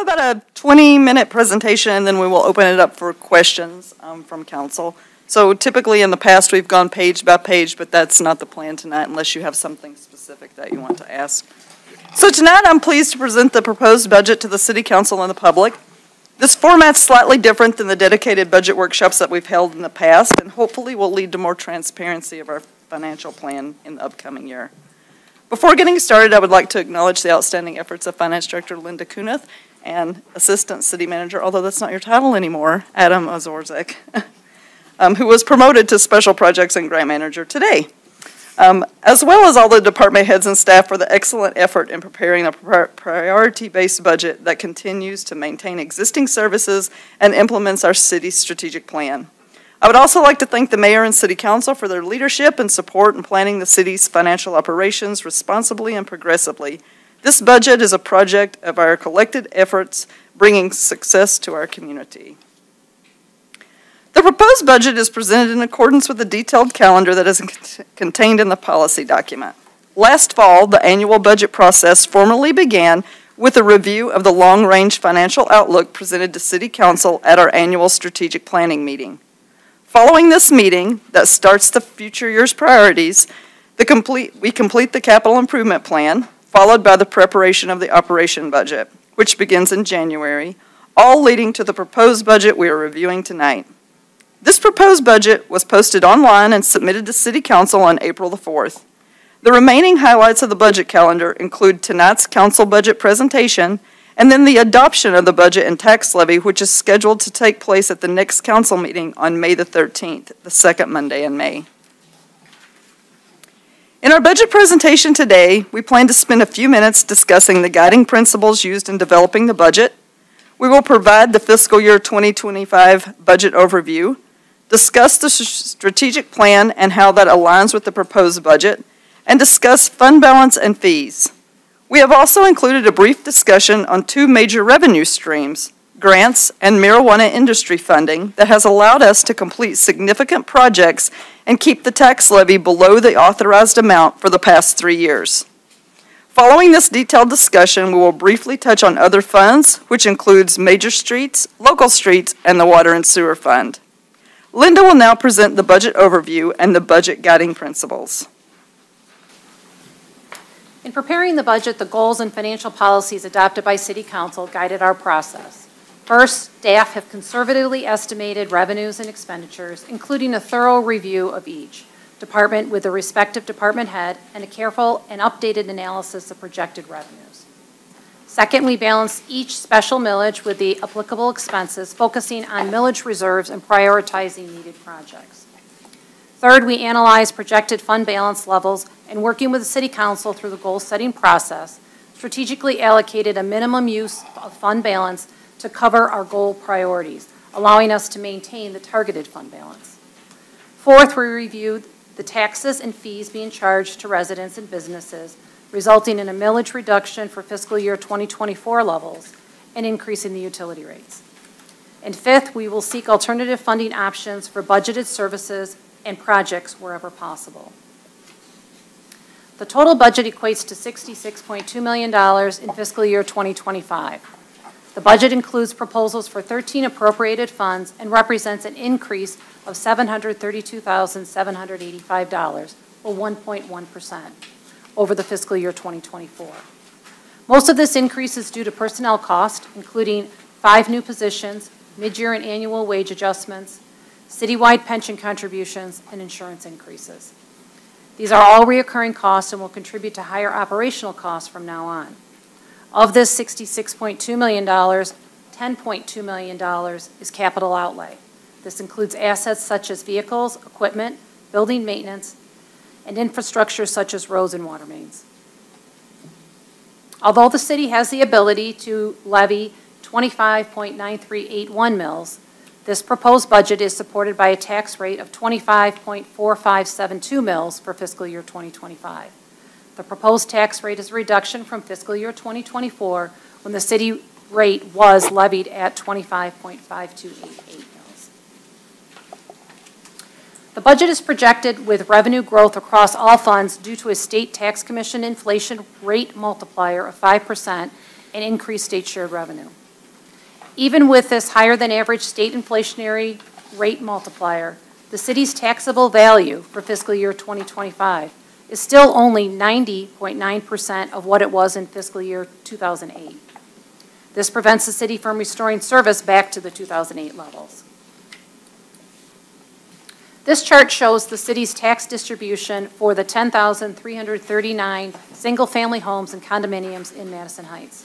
About a 20-minute presentation, and then we will open it up for questions from council. So typically in the past, we've gone page by page, but that's not the plan tonight unless you have something specific that you want to ask. So tonight, I'm pleased to present the proposed budget to the City Council and the public. This format's slightly different than the dedicated budget workshops that we've held in the past, and hopefully will lead to more transparency of our financial plan in the upcoming year. Before getting started, I would like to acknowledge the outstanding efforts of Finance Director Linda Kuneth and Assistant City Manager, although that's not your title anymore, Adam Ozorzek, who was promoted to Special Projects and Grant Manager today, as well as all the department heads and staff for the excellent effort in preparing a priority-based budget that continues to maintain existing services and implements our city's strategic plan. I would also like to thank the Mayor and City Council for their leadership and support in planning the city's financial operations responsibly and progressively. This budget is a project of our collected efforts bringing success to our community. The proposed budget is presented in accordance with the detailed calendar that is contained in the policy document. Last fall, the annual budget process formally began with a review of the long-range financial outlook presented to City Council at our annual strategic planning meeting. Following this meeting that starts the future year's priorities, we complete the capital improvement plan, followed by the preparation of the operation budget, which begins in January, all leading to the proposed budget we are reviewing tonight. This proposed budget was posted online and submitted to City Council on April the 4th. The remaining highlights of the budget calendar include tonight's council budget presentation and then the adoption of the budget and tax levy, which is scheduled to take place at the next council meeting on May the 13th, the second Monday in May. In our budget presentation today, we plan to spend a few minutes discussing the guiding principles used in developing the budget. We will provide the fiscal year 2025 budget overview, discuss the strategic plan and how that aligns with the proposed budget, and discuss fund balance and fees. We have also included a brief discussion on two major revenue streams, grants and marijuana industry funding, that has allowed us to complete significant projects and keep the tax levy below the authorized amount for the past 3 years. Following this detailed discussion, we will briefly touch on other funds, which includes major streets, local streets, and the water and sewer fund. Linda will now present the budget overview and the budget guiding principles. In preparing the budget, the goals and financial policies adopted by City Council guided our process. First, staff have conservatively estimated revenues and expenditures, including a thorough review of each department with the respective department head and a careful and updated analysis of projected revenues. Second, we balanced each special millage with the applicable expenses, focusing on millage reserves and prioritizing needed projects. Third, we analyzed projected fund balance levels and, working with the City Council through the goal-setting process, strategically allocated a minimum use of fund balance to cover our goal priorities, allowing us to maintain the targeted fund balance. Fourth, we reviewed the taxes and fees being charged to residents and businesses, resulting in a millage reduction for fiscal year 2024 levels and increasing the utility rates. And fifth, we will seek alternative funding options for budgeted services and projects wherever possible. The total budget equates to $66.2 million in fiscal year 2025. The budget includes proposals for 13 appropriated funds and represents an increase of $732,785, or 1.1%, over the fiscal year 2024. Most of this increase is due to personnel cost, including 5 new positions, mid-year and annual wage adjustments, citywide pension contributions, and insurance increases. These are all reoccurring costs and will contribute to higher operational costs from now on. Of this $66.2 million, $10.2 million is capital outlay. This includes assets such as vehicles, equipment, building maintenance, and infrastructure such as roads and water mains. Although the city has the ability to levy 25.9381 mills, this proposed budget is supported by a tax rate of 25.4572 mills for fiscal year 2025. The proposed tax rate is a reduction from fiscal year 2024, when the city rate was levied at 25.5288 mills. The budget is projected with revenue growth across all funds due to a state tax commission inflation rate multiplier of 5% and increased state shared revenue. Even with this higher than average state inflationary rate multiplier, the city's taxable value for fiscal year 2025 is still only 90.9% of what it was in fiscal year 2008. This prevents the city from restoring service back to the 2008 levels. This chart shows the city's tax distribution for the 10,339 single-family homes and condominiums in Madison Heights.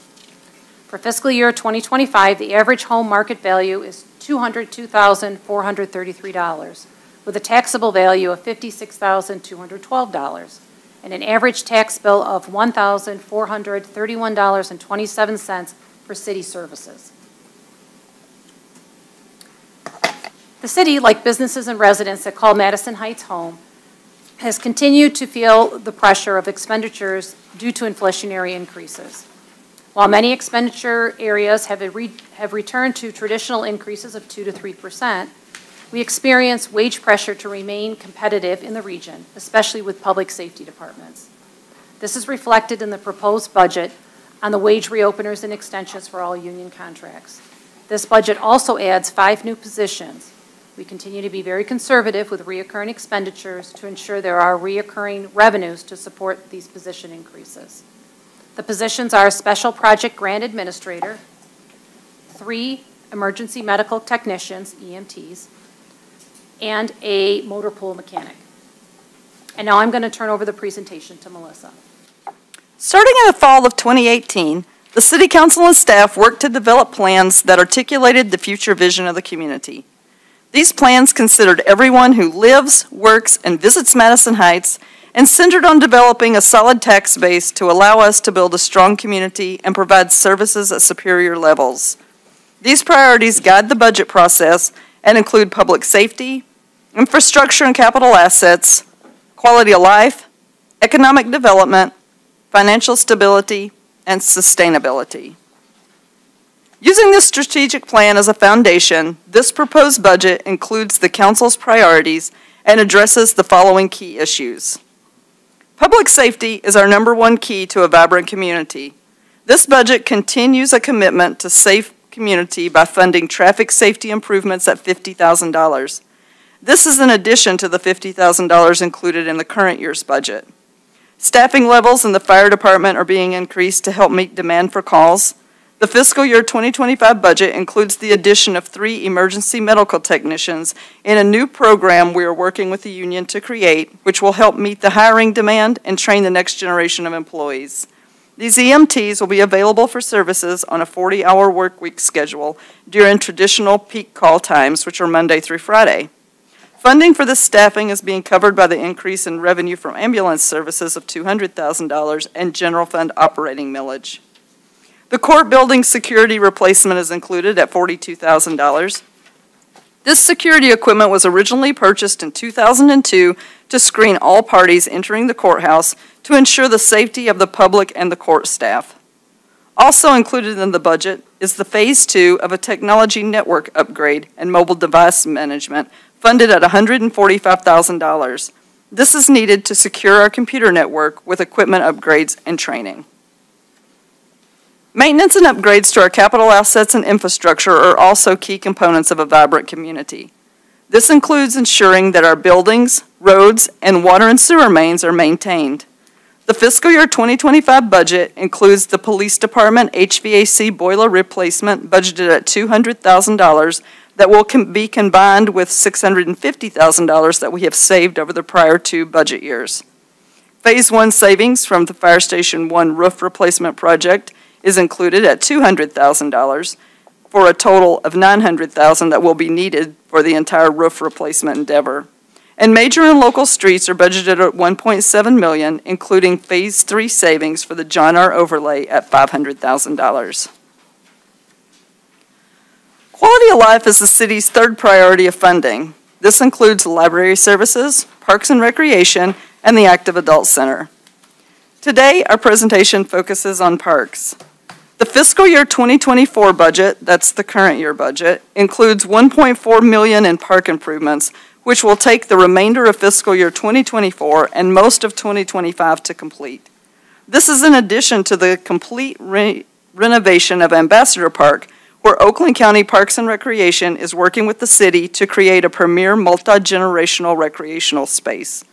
For fiscal year 2025, the average home market value is $202,433, with a taxable value of $56,212, and an average tax bill of $1,431.27 for city services. The city, like businesses and residents that call Madison Heights home, has continued to feel the pressure of expenditures due to inflationary increases. While many expenditure areas have returned to traditional increases of 2 to 3%, we experience wage pressure to remain competitive in the region, especially with public safety departments. This is reflected in the proposed budget on the wage reopeners and extensions for all union contracts. This budget also adds 5 new positions. We continue to be very conservative with reoccurring expenditures to ensure there are reoccurring revenues to support these position increases. The positions are a special project grant administrator, 3 emergency medical technicians, EMTs, and a motor pool mechanic. And now I'm going to turn over the presentation to Melissa. Starting in the fall of 2018, the City Council and staff worked to develop plans that articulated the future vision of the community. These plans considered everyone who lives, works, and visits Madison Heights and centered on developing a solid tax base to allow us to build a strong community and provide services at superior levels. These priorities guide the budget process and include public safety, infrastructure and capital assets, quality of life, economic development, financial stability, and sustainability. Using this strategic plan as a foundation, this proposed budget includes the Council's priorities and addresses the following key issues. Public safety is our #1 key to a vibrant community. This budget continues a commitment to safe community by funding traffic safety improvements at $50,000. This is in addition to the $50,000 included in the current year's budget. Staffing levels in the fire department are being increased to help meet demand for calls. The fiscal year 2025 budget includes the addition of 3 emergency medical technicians in a new program we are working with the union to create, which will help meet the hiring demand and train the next generation of employees. These EMTs will be available for services on a 40-hour work week schedule during traditional peak call times, which are Monday through Friday. Funding for this staffing is being covered by the increase in revenue from ambulance services of $200,000 and general fund operating millage. The court building security replacement is included at $42,000. This security equipment was originally purchased in 2002 to screen all parties entering the courthouse to ensure the safety of the public and the court staff. Also included in the budget is the Phase 2 of a technology network upgrade and mobile device management funded at $145,000. This is needed to secure our computer network with equipment upgrades and training. Maintenance and upgrades to our capital assets and infrastructure are also key components of a vibrant community. This includes ensuring that our buildings, roads, and water and sewer mains are maintained. The fiscal year 2025 budget includes the police department HVAC boiler replacement budgeted at $200,000 that will be combined with $650,000 that we have saved over the prior 2 budget years. Phase 1 savings from the Fire Station 1 roof replacement project is included at $200,000 for a total of $900,000 that will be needed for the entire roof replacement endeavor. And major and local streets are budgeted at $1.7 million, including Phase 3 savings for the John R. overlay at $500,000. Quality of life is the city's 3rd priority of funding. This includes library services, parks and recreation, and the Active Adult Center. Today, our presentation focuses on parks. The fiscal year 2024 budget, that's the current year budget, includes $1.4 million in park improvements, which will take the remainder of fiscal year 2024 and most of 2025 to complete. This is in addition to the complete renovation of Ambassador Park, where Oakland County Parks and Recreation is working with the city to create a premier multi-generational recreational space.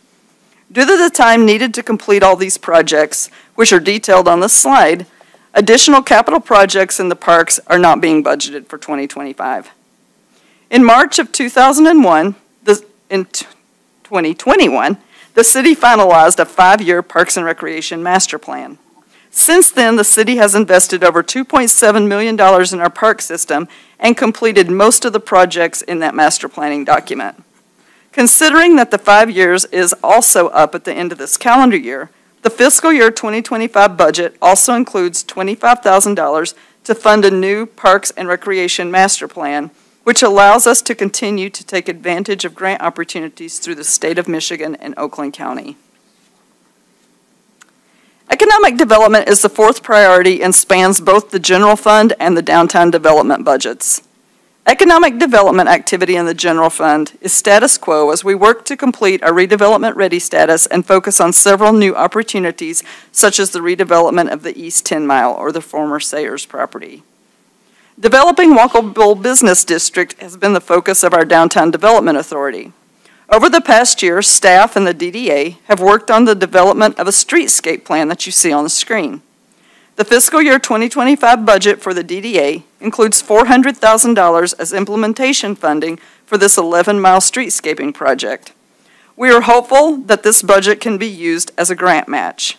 Due to the time needed to complete all these projects, which are detailed on this slide, additional capital projects in the parks are not being budgeted for 2025. In March of 2021, in 2021, the city finalized a 5-year Parks and Recreation master plan. Since then, the city has invested over $2.7 million in our park system and completed most of the projects in that master planning document. Considering that the 5 years is also up at the end of this calendar year, the fiscal year 2025 budget also includes $25,000 to fund a new Parks and Recreation master plan, which allows us to continue to take advantage of grant opportunities through the state of Michigan and Oakland County. Economic development is the fourth priority and spans both the general fund and the downtown development budgets. Economic development activity in the general fund is status quo as we work to complete our redevelopment ready status and focus on several new opportunities, such as the redevelopment of the East 10 Mile or the former Sayers property. Developing walkable business district has been the focus of our Downtown Development Authority. Over the past year, staff and the DDA have worked on the development of a streetscape plan that you see on the screen. The fiscal year 2025 budget for the DDA includes $400,000 as implementation funding for this 11-mile streetscaping project. We are hopeful that this budget can be used as a grant match.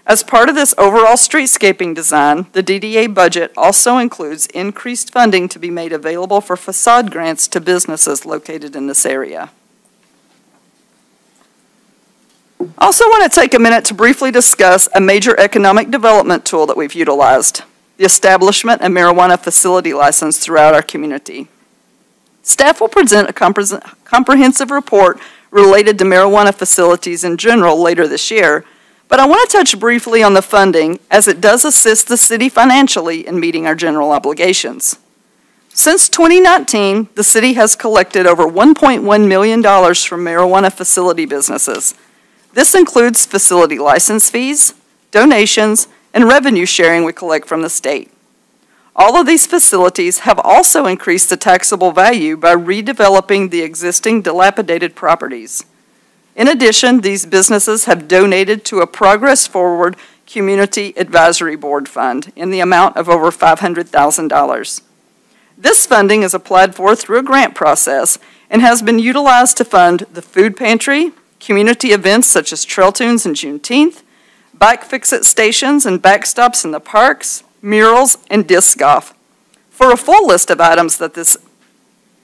As part of this overall streetscaping design, the DDA budget also includes increased funding to be made available for facade grants to businesses located in this area. I also want to take a minute to briefly discuss a major economic development tool that we've utilized, the establishment of marijuana facility license throughout our community. Staff will present a comprehensive report related to marijuana facilities in general later this year, but I want to touch briefly on the funding as it does assist the city financially in meeting our general obligations. Since 2019, the city has collected over $1.1 million from marijuana facility businesses. This includes facility license fees, donations, and revenue sharing we collect from the state. All of these facilities have also increased the taxable value by redeveloping the existing dilapidated properties. In addition, these businesses have donated to a Progress Forward Community Advisory Board Fund in the amount of over $500,000. This funding is applied for through a grant process and has been utilized to fund the food pantry, community events such as Trail Tunes and Juneteenth, bike fix-it stations and backstops in the parks, murals, and disc golf. For a full list of items that this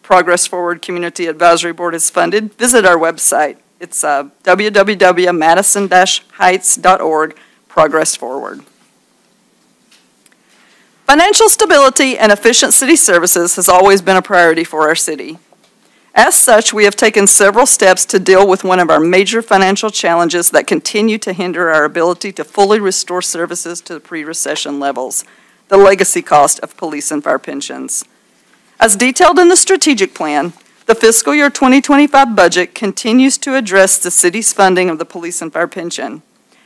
Progress Forward Community Advisory Board has funded, visit our website. It's www.madison-heights.org, Progress Forward. Financial stability and efficient city services has always been a priority for our city. As such, we have taken several steps to deal with one of our major financial challenges that continue to hinder our ability to fully restore services to pre-recession levels, the legacy cost of police and fire pensions. As detailed in the strategic plan, the fiscal year 2025 budget continues to address the city's funding of the police and fire pension.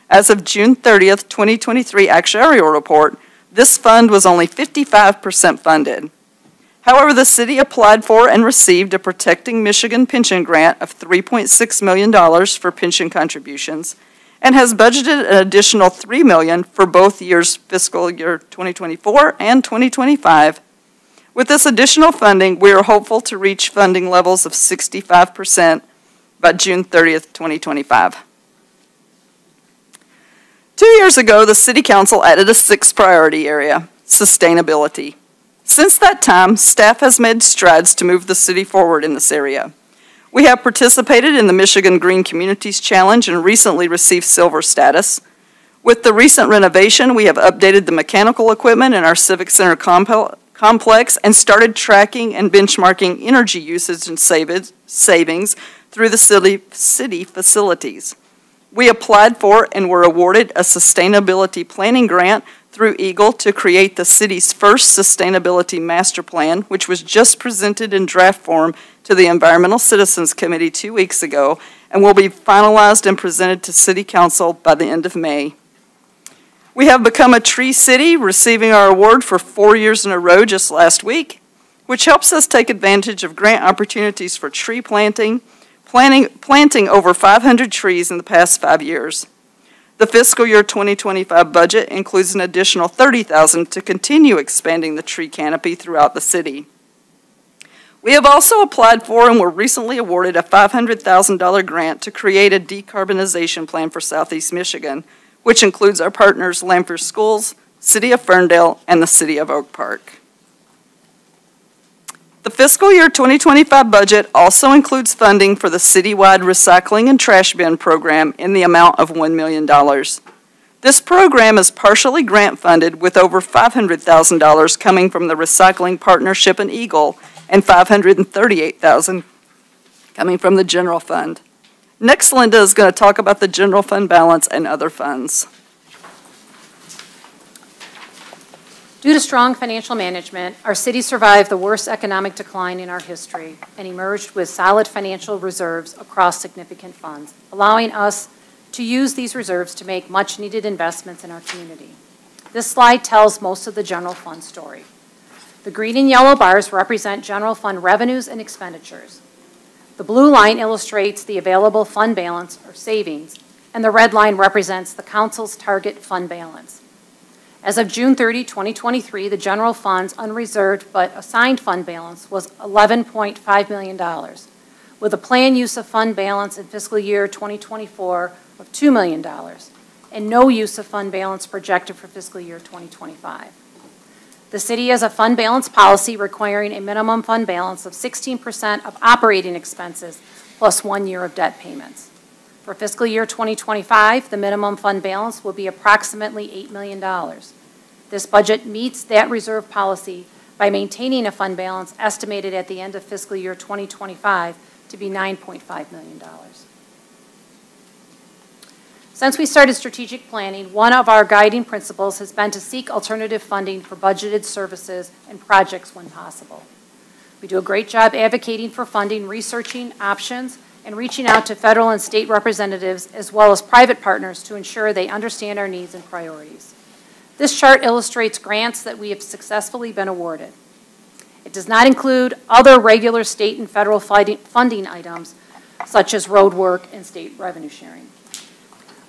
As of June 30th, 2023 actuarial report, this fund was only 55% funded. However, the city applied for and received a Protecting Michigan pension grant of $3.6 million for pension contributions and has budgeted an additional $3 million for both years, fiscal year 2024 and 2025. With this additional funding, we are hopeful to reach funding levels of 65% by June 30th, 2025. 2 years ago, the City Council added a sixth priority area, sustainability. Since that time, staff has made strides to move the city forward in this area. We have participated in the Michigan Green Communities Challenge and recently received silver status. With the recent renovation, we have updated the mechanical equipment in our Civic Center complex and started tracking and benchmarking energy usage and savings through the city facilities. We applied for and were awarded a sustainability planning grant through EAGLE to create the city's first sustainability master plan, which was just presented in draft form to the Environmental Citizens Committee 2 weeks ago and will be finalized and presented to City Council by the end of May. We have become a tree city, receiving our award for 4 years in a row just last week, which helps us take advantage of grant opportunities for tree planting over 500 trees in the past 5 years. The fiscal year 2025 budget includes an additional $30,000 to continue expanding the tree canopy throughout the city. We have also applied for and were recently awarded a $500,000 grant to create a decarbonization plan for Southeast Michigan, which includes our partners Lamphere Schools, City of Ferndale, and the City of Oak Park. The fiscal year 2025 budget also includes funding for the citywide recycling and trash bin program in the amount of $1 million. This program is partially grant funded with over $500,000 coming from the Recycling Partnership in Eagle and $538,000 coming from the general fund. Next, Linda is going to talk about the general fund balance and other funds. Due to strong financial management, our city survived the worst economic decline in our history and emerged with solid financial reserves across significant funds, allowing us to use these reserves to make much-needed investments in our community. This slide tells most of the general fund story. The green and yellow bars represent general fund revenues and expenditures. The blue line illustrates the available fund balance or savings, and the red line represents the council's target fund balance. As of June 30, 2023, the general fund's unreserved but assigned fund balance was $11.5 million, with a planned use of fund balance in fiscal year 2024 of $2 million, and no use of fund balance projected for fiscal year 2025. The city has a fund balance policy requiring a minimum fund balance of 16% of operating expenses plus 1 year of debt payments. For fiscal year 2025, the minimum fund balance will be approximately $8 million. This budget meets that reserve policy by maintaining a fund balance estimated at the end of fiscal year 2025 to be $9.5 million. Since we started strategic planning, one of our guiding principles has been to seek alternative funding for budgeted services and projects when possible. We do a great job advocating for funding, researching options, and reaching out to federal and state representatives as well as private partners to ensure they understand our needs and priorities. This chart illustrates grants that we have successfully been awarded. It does not include other regular state and federal funding items such as road work and state revenue sharing.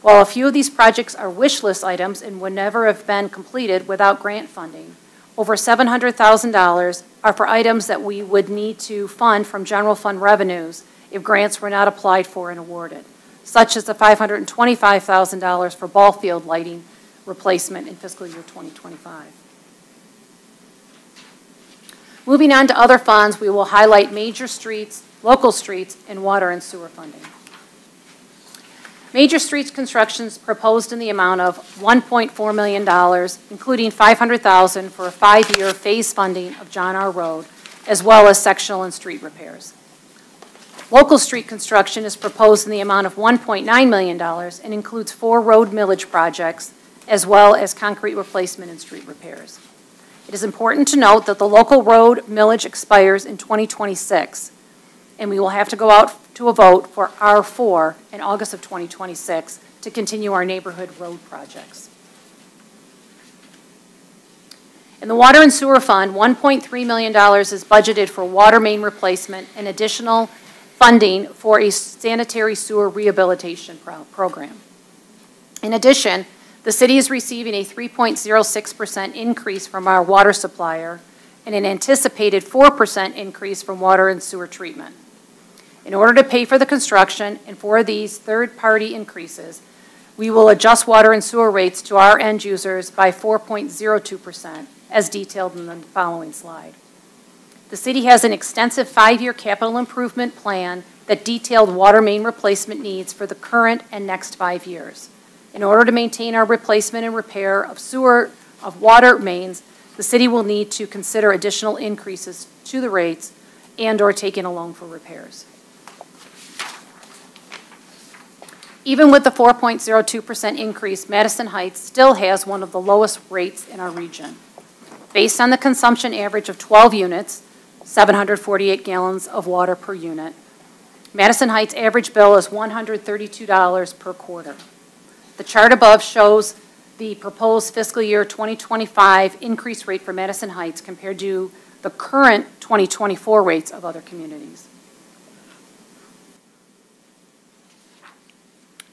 While a few of these projects are wish list items and would never have been completed without grant funding, over $700,000 are for items that we would need to fund from general fund revenues if grants were not applied for and awarded, such as the $525,000 for ball field lighting replacement in fiscal year 2025. Moving on to other funds, we will highlight major streets, local streets, and water and sewer funding. Major streets constructions proposed in the amount of $1.4 million, including $500,000 for a 5-year phase funding of John R. Road, as well as sectional and street repairs. Local street construction is proposed in the amount of $1.9 million and includes 4 road millage projects, as well as concrete replacement and street repairs. It is important to note that the local road millage expires in 2026, and we will have to go out to a vote for R4 in August of 2026 to continue our neighborhood road projects. In the Water and Sewer Fund, $1.3 million is budgeted for water main replacement and additional funding for a sanitary sewer rehabilitation program. In addition, the city is receiving a 3.06% increase from our water supplier and an anticipated 4% increase from water and sewer treatment. In order to pay for the construction and for these third-party increases, we will adjust water and sewer rates to our end users by 4.02%, as detailed in the following slide. The city has an extensive 5-year capital improvement plan that detailed water main replacement needs for the current and next 5 years. In order to maintain our replacement and repair of water mains, the city will need to consider additional increases to the rates and/or taking a loan for repairs. Even with the 4.02% increase, Madison Heights still has one of the lowest rates in our region. Based on the consumption average of 12 units, 748 gallons of water per unit, Madison Heights' average bill is $132 per quarter. The chart above shows the proposed fiscal year 2025 increase rate for Madison Heights compared to the current 2024 rates of other communities.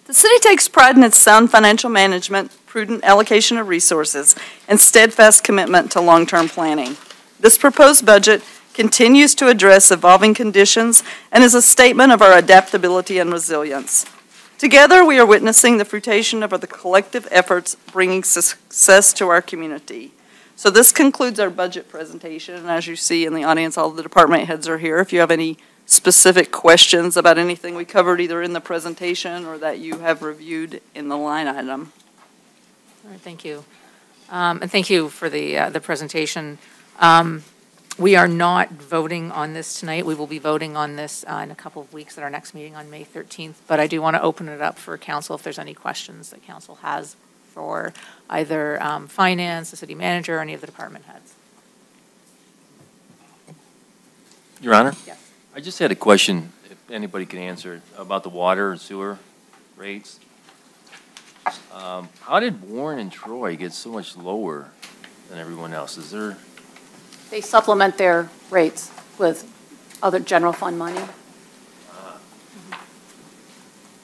The city takes pride in its sound financial management, prudent allocation of resources, and steadfast commitment to long-term planning. This proposed budget continues to address evolving conditions and is a statement of our adaptability and resilience. Together, we are witnessing the fruition of the collective efforts bringing success to our community. So this concludes our budget presentation, and as you see in the audience, all the department heads are here. If you have any specific questions about anything we covered either in the presentation or that you have reviewed in the line item. All right, thank you. And thank you for the presentation. We are not voting on this tonight. We will be voting on this in a couple of weeks at our next meeting on May 13th, but I do want to open it up for council if there's any questions that council has for either finance, the city manager, or any of the department heads. Your Honor? Yes. I just had a question, if anybody can answer, about the water and sewer rates. How did Warren and Troy get so much lower than everyone else? Is there? They supplement their rates with other general fund money.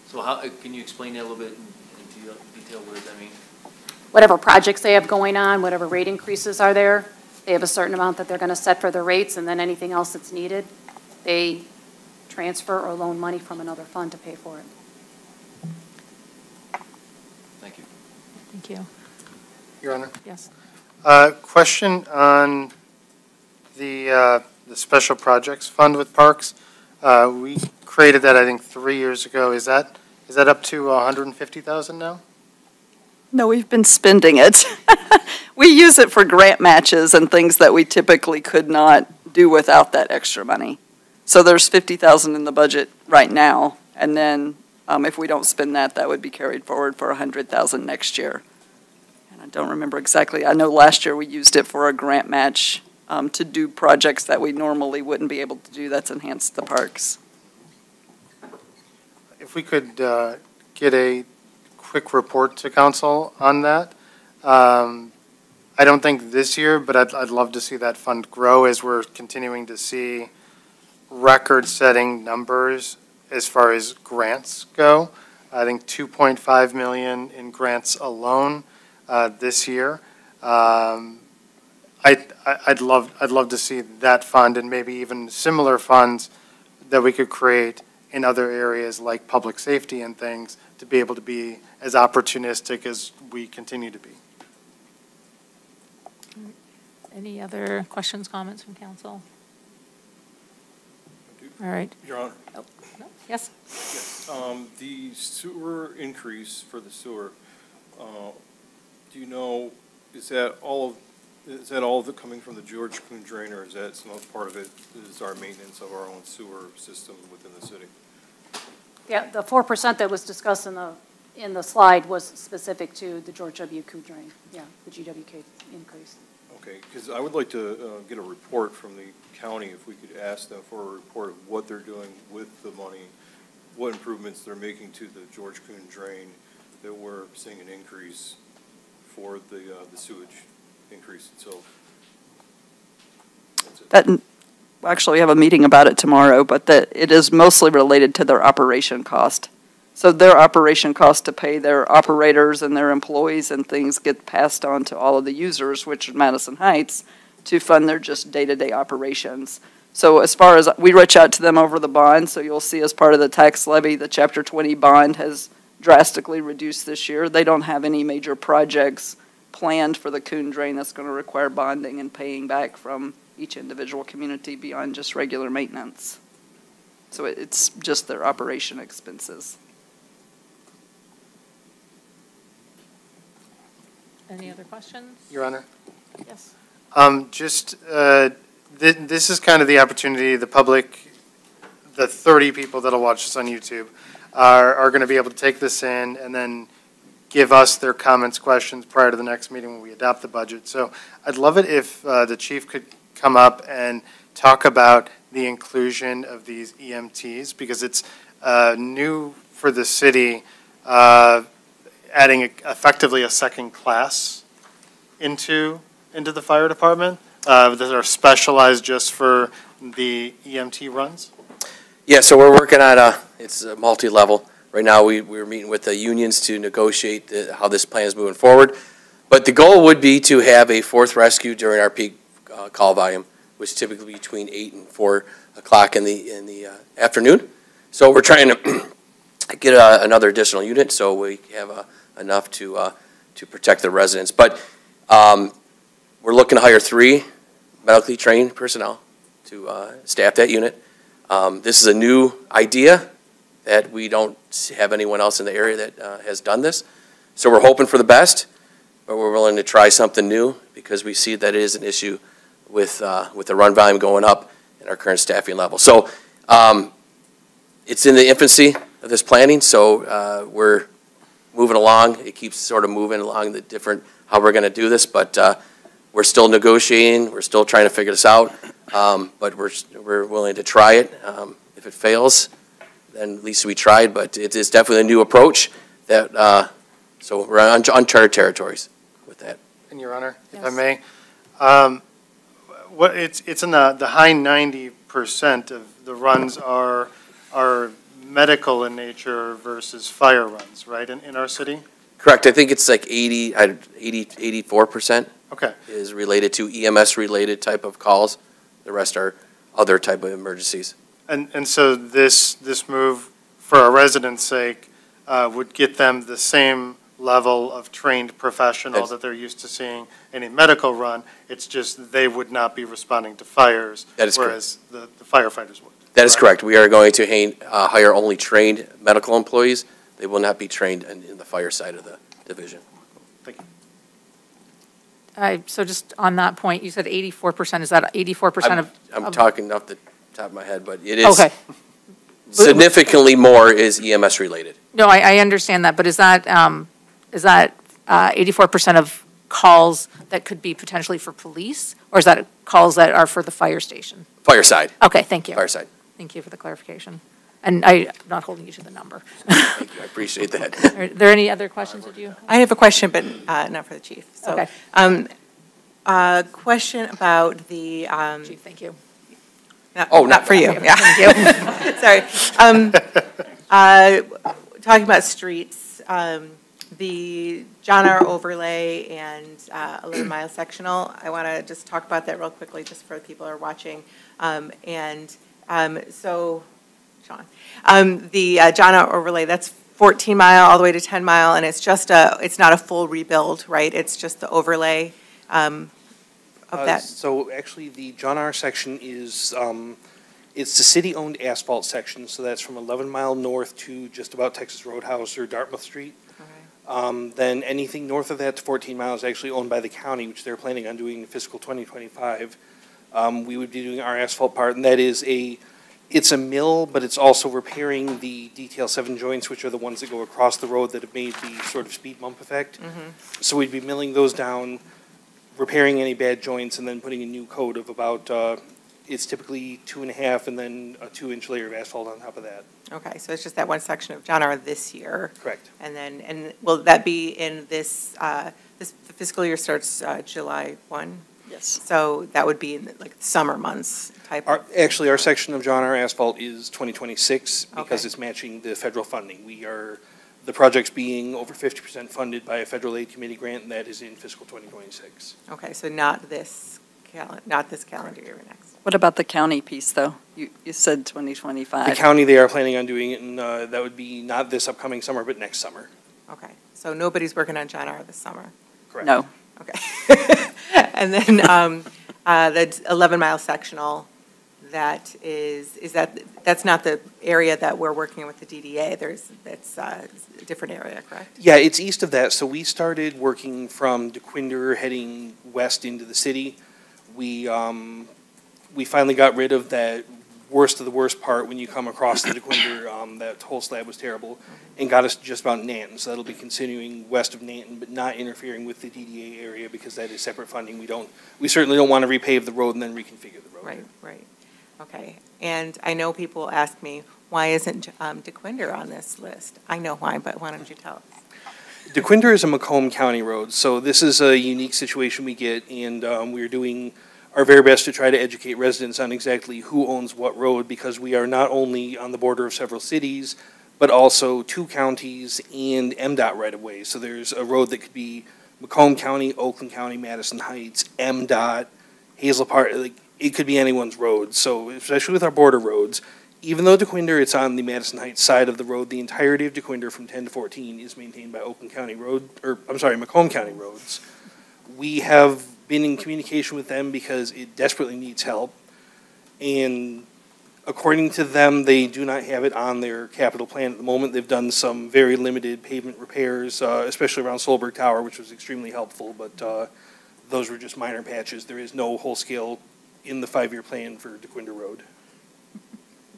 So how, can you explain that a little bit in detail? What does that mean? Whatever projects they have going on, whatever rate increases are there, they have a certain amount that they're going to set for their rates, and then anything else that's needed, they transfer or loan money from another fund to pay for it. Thank you. Thank you. Your Honor. Yes. Question on the Special Projects Fund with Parks. We created that, I think, 3 years ago. Is that up to 150,000 now? No, we've been spending it. We use it for grant matches and things that we typically could not do without that extra money. So there's 50,000 in the budget right now, and then if we don't spend that, that would be carried forward for 100,000 next year. And I don't remember exactly. I know last year we used it for a grant match to do projects that we normally wouldn't be able to do. That's enhanced the parks. If we could get a quick report to council on that. I don't think this year, but I'd love to see that fund grow as we're continuing to see record-setting numbers as far as grants go. I think 2.5 million in grants alone this year. I'd love to see that fund and maybe even similar funds that we could create in other areas like public safety and things to be able to be as opportunistic as we continue to be. Any other questions, comments from council? All right. Your Honor. Oh, no. Yes. Yes. The sewer increase for the sewer, do you know, is that all of it coming from the George Kuhn drain, or is that some part of it is our maintenance of our own sewer system within the city? Yeah, the 4% that was discussed in the slide was specific to the George W. Kuhn drain. Yeah, the GWK increase. Okay, because I would like to get a report from the county, if we could ask them for a report of what they're doing with the money, what improvements they're making to the George Kuhn drain that we're seeing an increase for the sewage increase itself. That's it. Actually, we have a meeting about it tomorrow, but that it is mostly related to their operation cost. So their operation cost to pay their operators and their employees and things get passed on to all of the users, which is Madison Heights, to fund their just day-to-day operations. So as far as we reach out to them over the bond, so you'll see as part of the tax levy, the Chapter 20 bond has drastically reduced this year. They don't have any major projects planned for the Kuhn drain that's going to require bonding and paying back from each individual community beyond just regular maintenance. So it's just their operation expenses. Any other questions? Your Honor. Yes. This is kind of the opportunity the public, the 30 people that'll watch this on YouTube, are going to be able to take this in and then give us their comments, questions prior to the next meeting when we adopt the budget. So I'd love it if the chief could come up and talk about the inclusion of these EMTs, because it's new for the city. adding effectively a second class into the fire department that are specialized just for the EMT runs? Yeah, so we're working on it's a multi-level. Right now, we're meeting with the unions to negotiate how this plan is moving forward. But the goal would be to have a fourth rescue during our peak call volume, which is typically between 8 and 4 o'clock in the afternoon. So we're trying to get another additional unit so we have enough to protect the residents. But we're looking to hire 3 medically trained personnel to staff that unit. This is a new idea that we don't have anyone else in the area that has done this. So we're hoping for the best, but we're willing to try something new because we see that it is an issue with the run volume going up and our current staffing level. So it's in the infancy of this planning, so we're moving along. It keeps sort of moving along the different, how we're going to do this, but we're still negotiating. We're still trying to figure this out, but we're willing to try it. If it fails, then at least we tried, but it is definitely a new approach that, so we're on uncharted territories with that. And Your Honor, if I Yes. may, it's in the high 90% of the runs are medical in nature versus fire runs, right, in our city? Correct. I think it's like 84% Okay. is related to EMS-related type of calls. The rest are other type of emergencies. And so this move, for our residents' sake, would get them the same level of trained professional that they're used to seeing in a medical run. It's just they would not be responding to fires, That is whereas the firefighters would. That is correct. We are going to hire only trained medical employees. They will not be trained in the fire side of the division. Thank you. So just on that point, you said 84%. Is that 84% of? I'm talking off the top of my head, but it is Okay. significantly more is EMS related. No, I understand that, but is that 84% of calls that could be potentially for police? Or is that calls that are for the fire station? Fire side, Okay, thank you. fire side. Thank you for the clarification. And I'm not holding you to the number. Thank you. I appreciate that. Are there any other questions that you? I have a question, but not for the chief. So, Okay. question about the, Chief, thank you. not for you, yeah. Sorry. Talking about streets, the John R. overlay and 11 Mile sectional, I want to just talk about that real quickly, just for people who are watching. So, Sean, the John R. overlay, that's 14 Mile all the way to 10 Mile, and it's not a full rebuild, right? It's just the overlay of that. So actually, the John R. section is, it's the city-owned asphalt section, so that's from 11 Mile North to just about Texas Roadhouse or Dartmouth Street. Then anything north of that to 14 Mile is actually owned by the county, which they're planning on doing in fiscal 2025. We would be doing our asphalt part, and that is it's a mill, but it's also repairing the detail 7 joints, which are the ones that go across the road that have made the sort of speed bump effect. So we'd be milling those down, repairing any bad joints, and then putting a new coat of about, it's typically 2.5 and then a 2-inch layer of asphalt on top of that. Okay, so it's just that one section of John R. this year. Correct. And will that be in this, the fiscal year starts July 1? Yes. So that would be in like summer months type of? Actually, our section of John R. asphalt is 2026 because Okay. it's matching the federal funding. The project's being over 50% funded by a federal aid committee grant, and that is in fiscal 2026. Okay, so not this calendar year, next. What about the county piece, though? You said 2025. The county, they are planning on doing it, and that would be not this upcoming summer, but next summer. Okay, so nobody's working on John R. this summer? Correct. No. Okay. And then the 11 Mile sectional, that's not the area that we're working with the DDA. That's a different area, correct? Yeah, it's east of that. So we started working from DeQuinder heading west into the city. We finally got rid of that worst of the worst part when you come across the DeQuinder. That whole slab was terrible, and got us just about Nanton. So that'll be continuing west of Nanton, but not interfering with the DDA area because that is separate funding. We certainly don't want to repave the road and then reconfigure the road. Right. Okay, and I know people ask me, why isn't DeQuinder on this list? I know why, but why don't you tell us? DeQuinder is a Macomb County road, so this is a unique situation we get, and we're doing our very best to try to educate residents on exactly who owns what road, because we are not only on the border of several cities, but also 2 counties and MDOT right-of-way. So there's a road that could be Macomb County, Oakland County, Madison Heights, MDOT, Hazel Park, like, it could be anyone's road. So especially with our border roads, even though DeQuinder, it's on the Madison Heights side of the road, the entirety of DeQuinder from 10 to 14 is maintained by Oakland County Road, or, I'm sorry, Macomb County Roads. We have been in communication with them because it desperately needs help. And according to them, they do not have it on their capital plan at the moment. They've done some very limited pavement repairs, especially around Solberg Tower, which was extremely helpful, but those were just minor patches. There is no whole scale in the 5-year plan for DeQuinder Road.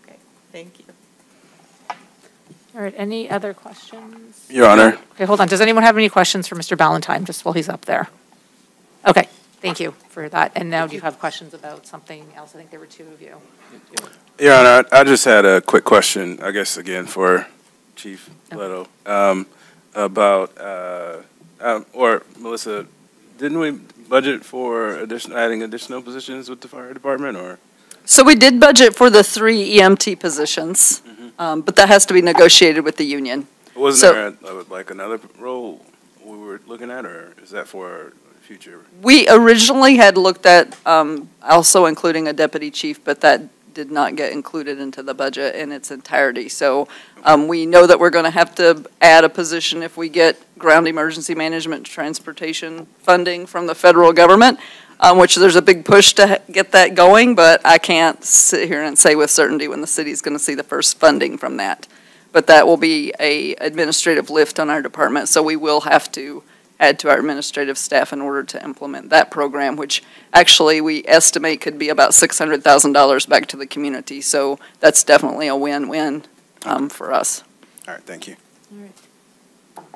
Okay, thank you. All right, any other questions? Your Honor. Okay, hold on. Does anyone have any questions for Mr. Ballantyne, just while he's up there? Okay, thank you for that. And now do you have questions about something else? I think there were 2 of you. Your Honor, I just had a quick question, I guess, again, for Chief Leto, about, or Melissa, didn't we budget for adding additional positions with the fire department, or? So we did budget for the 3 EMT positions, but that has to be negotiated with the union. Wasn't there like another role we were looking at, or is that for future? We originally had looked at also including a deputy chief, but that did not get included into the budget in its entirety. So we know that we're going to have to add a position if we get ground emergency management transportation funding from the federal government, which there's a big push to get that going, but I can't sit here and say with certainty when the city's going to see the first funding from that. But that will be a administrative lift on our department, so we will have to add to our administrative staff in order to implement that program, which actually we estimate could be about $600,000 back to the community. So that's definitely a win-win for us. All right, thank you. All right.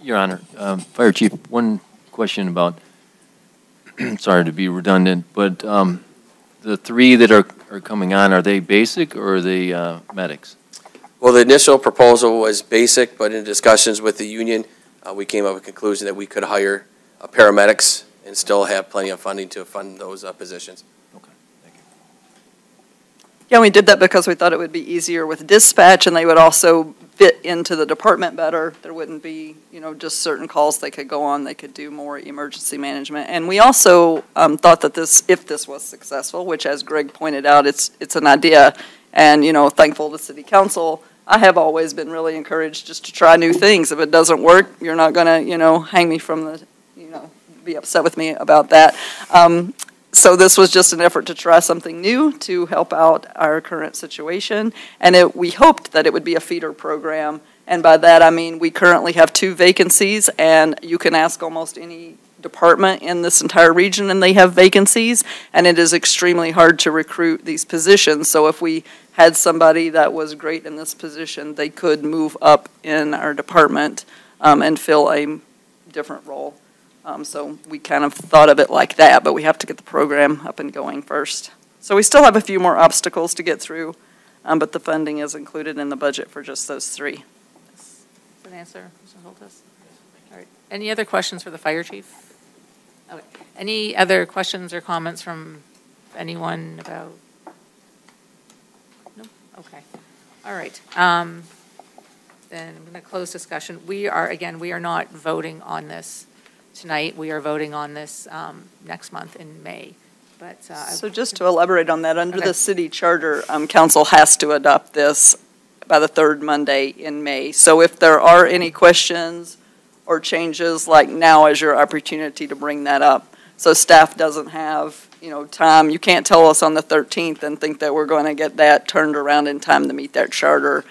Your Honor, Fire Chief, one question about, sorry to be redundant, but the 3 that are coming on, are they basic or are they medics? Well, the initial proposal was basic, but in discussions with the union, we came up with a conclusion that we could hire paramedics and still have plenty of funding to fund those positions. Okay, thank you. Yeah, we did that because we thought it would be easier with dispatch, and they would also fit into the department better. There wouldn't be, just certain calls they could go on. They could do more emergency management. And we also thought that if this was successful, which as Greg pointed out, it's an idea, and, thankful to City Council, I have always been really encouraged just to try new things. If it doesn't work, you're not going to, hang me from the, be upset with me about that. So this was just an effort to try something new to help out our current situation. And we hoped that it would be a feeder program. And by that, I mean, we currently have 2 vacancies, and you can ask almost any department in this entire region, and they have vacancies. And it is extremely hard to recruit these positions. So if we had somebody that was great in this position, they could move up in our department and fill a different role. So we kind of thought of it like that, but we have to get the program up and going first. So we still have a few more obstacles to get through, but the funding is included in the budget for just those 3. Good answer, Mr. Holtis. All right. Any other questions for the fire chief? Okay. Any other questions or comments from anyone about? No? Okay. All right. Then I'm going to close discussion. We are not voting on this tonight. We are voting on this next month in May. But so just to elaborate on that, under the city charter, council has to adopt this by the 3rd Monday in May. So if there are any questions or changes, like now is your opportunity to bring that up. So staff doesn't have, time. You can't tell us on the 13th and think that we're going to get that turned around in time to meet that charter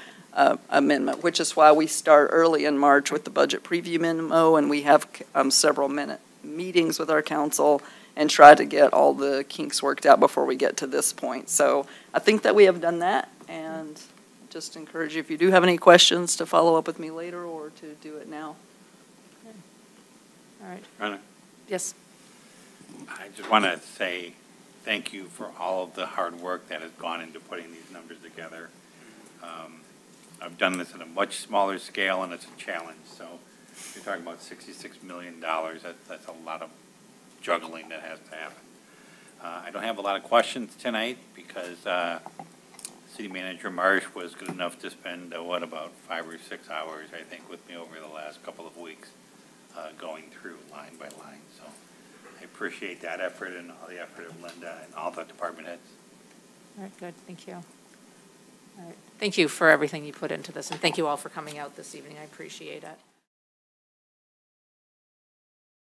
amendment, which is why we start early in March with the budget preview memo, and we have several meetings with our council and try to get all the kinks worked out before we get to this point. So I think that we have done that, and just encourage you, if you do have any questions, to follow up with me later or to do it now. Okay. All right. Ronna, Yes. I just want to say thank you for all of the hard work that has gone into putting these numbers together. I've done this at a much smaller scale, and it's a challenge. So you're talking about $66 million. That's a lot of juggling that has to happen. I don't have a lot of questions tonight because City Manager Marsh was good enough to spend, about 5 or 6 hours, I think, with me over the last couple of weeks, going through line by line. So I appreciate that effort and all the effort of Linda and all the department heads. All right, good, thank you. All right, thank you for everything you put into this, and thank you all for coming out this evening. I appreciate it.